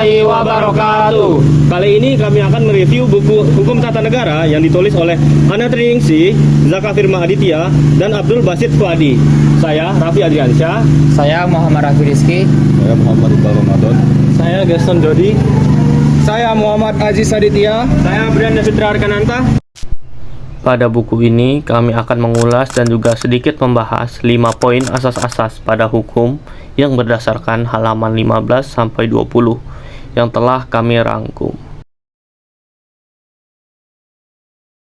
warahmatullahi wabarakatuh. Kali ini kami akan mereview buku Hukum Tata Negara yang ditulis oleh Anna Triningsih, Zaka Firma Aditya, dan Abdul Basit Fuadi. Saya Raffi Adriansyah. Saya Muhammad Raffi Rizky. Saya Muhammad Iqbal Ramadan. Saya Gaston Jody. Saya Muhammad Aziz Aditya. Saya Brian Fitra Arkananta. Pada buku ini kami akan mengulas dan juga sedikit membahas 5 poin asas-asas pada hukum yang berdasarkan halaman 15 sampai 20 yang telah kami rangkum.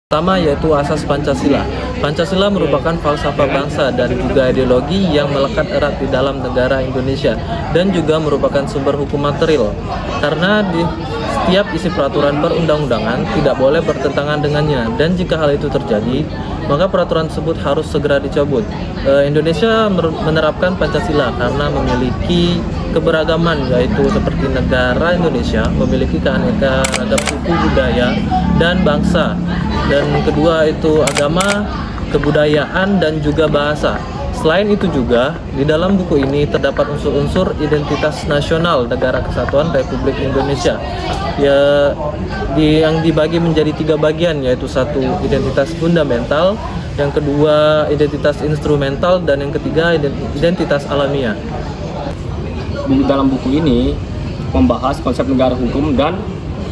Pertama yaitu asas Pancasila. Pancasila merupakan falsafah bangsa dan juga ideologi yang melekat erat di dalam negara Indonesia dan juga merupakan sumber hukum material. Karena di setiap isi peraturan perundang-undangan tidak boleh bertentangan dengannya, dan jika hal itu terjadi, maka peraturan tersebut harus segera dicabut. Indonesia menerapkan Pancasila karena memiliki keberagaman, yaitu seperti negara Indonesia memiliki keanekaragaman suku, budaya, dan bangsa. Dan kedua itu agama, kebudayaan, dan juga bahasa. Selain itu juga, di dalam buku ini terdapat unsur-unsur identitas nasional Negara Kesatuan Republik Indonesia yang dibagi menjadi 3 bagian, yaitu satu identitas fundamental, yang kedua identitas instrumental, dan yang ketiga identitas alamiah. Dalam buku ini membahas konsep negara hukum dan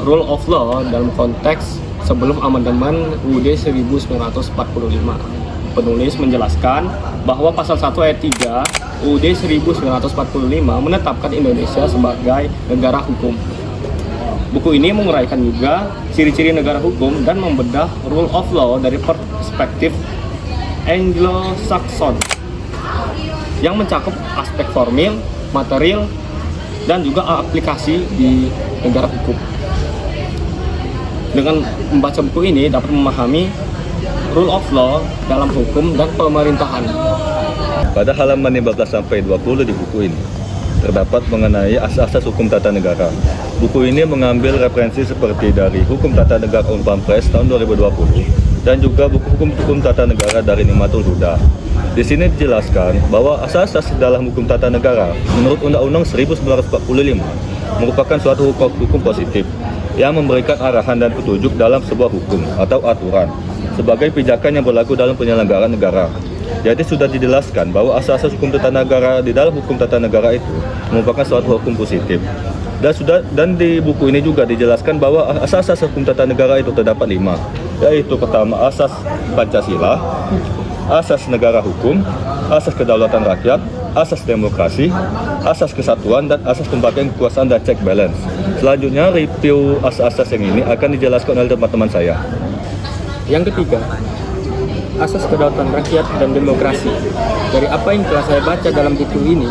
rule of law dalam konteks sebelum amandemen UUD 1945. Penulis menjelaskan bahwa pasal 1 ayat 3 UUD 1945 menetapkan Indonesia sebagai negara hukum. Buku ini menguraikan juga ciri-ciri negara hukum dan membedah rule of law dari perspektif Anglo-Saxon yang mencakup aspek formil, material, dan juga aplikasi di negara hukum. Dengan membaca buku ini dapat memahami rule of law dalam hukum dan pemerintahan. Pada halaman 15 sampai 20 di buku ini terdapat mengenai asas-asas hukum tata negara. Buku ini mengambil referensi seperti dari Hukum Tata Negara Unpampres tahun 2020 dan juga buku hukum tata negara dari Nimatul Huda. Di sini dijelaskan bahwa asas-asas dalam hukum tata negara menurut Undang-Undang 1945 merupakan suatu hukum positif yang memberikan arahan dan petunjuk dalam sebuah hukum atau aturan sebagai pijakan yang berlaku dalam penyelenggaraan negara. Jadi sudah dijelaskan bahwa asas-asas hukum tata negara di dalam hukum tata negara itu merupakan suatu hukum positif. Dan di buku ini juga dijelaskan bahwa asas-asas hukum tata negara itu terdapat 5, yaitu pertama asas Pancasila, asas negara hukum, asas kedaulatan rakyat, asas demokrasi, asas kesatuan, dan asas pembagian kekuasaan dan check balance. Selanjutnya review asas-asas yang ini akan dijelaskan oleh teman-teman saya. Yang ketiga, asas kedaulatan rakyat dan demokrasi. Dari apa yang telah saya baca dalam buku ini,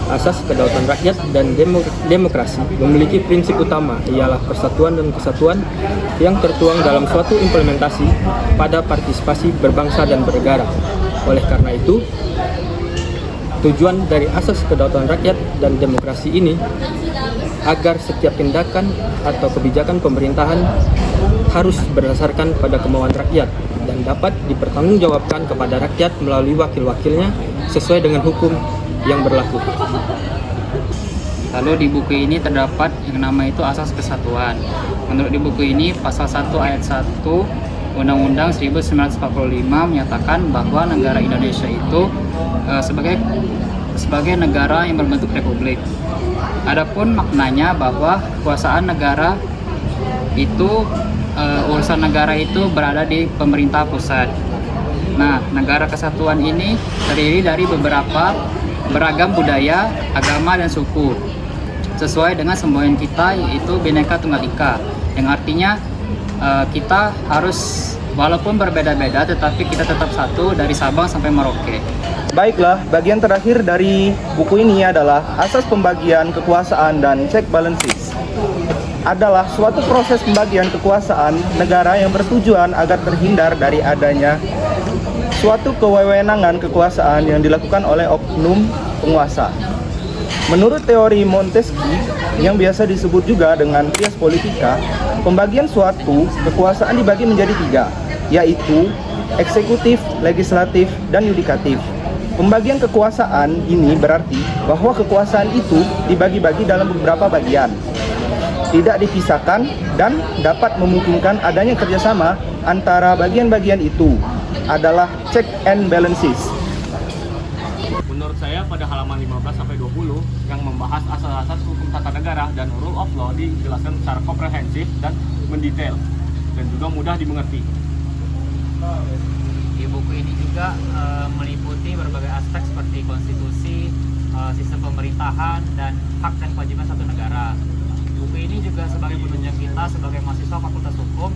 asas kedaulatan rakyat dan demokrasi memiliki prinsip utama, ialah persatuan dan kesatuan yang tertuang dalam suatu implementasi pada partisipasi berbangsa dan bernegara. Oleh karena itu, tujuan dari asas kedaulatan rakyat dan demokrasi ini agar setiap tindakan atau kebijakan pemerintahan harus berdasarkan pada kemauan rakyat dan dapat dipertanggungjawabkan kepada rakyat melalui wakil-wakilnya sesuai dengan hukum yang berlaku. Lalu di buku ini terdapat yang nama itu asas kesatuan. Menurut di buku ini pasal 1 ayat 1 Undang-Undang 1945 menyatakan bahwa negara Indonesia itu sebagai negara yang berbentuk republik. Adapun maknanya bahwa kekuasaan negara itu urusan negara itu berada di pemerintah pusat. Nah, negara kesatuan ini terdiri dari beberapa beragam budaya, agama, dan suku sesuai dengan semboyan kita, yaitu Bhinneka Tunggal Ika, yang artinya kita harus walaupun berbeda-beda tetapi kita tetap satu dari Sabang sampai Merauke. Baiklah, bagian terakhir dari buku ini adalah asas pembagian kekuasaan dan check balances. Adalah suatu proses pembagian kekuasaan negara yang bertujuan agar terhindar dari adanya suatu kewewenangan kekuasaan yang dilakukan oleh oknum penguasa. Menurut teori Montesquieu yang biasa disebut juga dengan trias politika, pembagian suatu kekuasaan dibagi menjadi 3, yaitu eksekutif, legislatif, dan yudikatif. Pembagian kekuasaan ini berarti bahwa kekuasaan itu dibagi-bagi dalam beberapa bagian. tidak dipisahkan dan dapat memungkinkan adanya kerjasama antara bagian-bagian itu adalah check and balances. Menurut saya pada halaman 15 sampai 20 yang membahas asas-asas hukum tata negara dan rule of law dijelaskan secara komprehensif dan mendetail dan juga mudah dimengerti. Di buku ini juga meliputi berbagai aspek seperti konstitusi, sistem pemerintahan, dan hak dan kewajiban satu negara. Buku ini juga sebagai penunjang kita sebagai mahasiswa Fakultas Hukum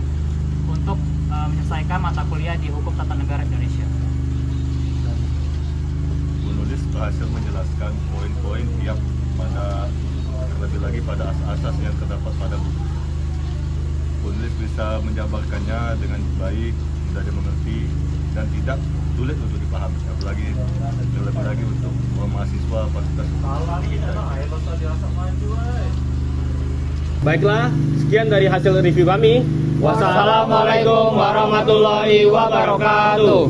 untuk menyelesaikan mata kuliah di Hukum Tata Negara Indonesia. Penulis berhasil menjelaskan poin-poin tiap pada terlebih lagi pada asas-asas yang terdapat pada buku. Penulis bisa menjabarkannya dengan baik, mudah dimengerti, dan tidak sulit untuk dipahami, apalagi terlebih lagi untuk mahasiswa Fakultas Hukum. Baiklah, sekian dari hasil review kami. Wassalamualaikum warahmatullahi wabarakatuh.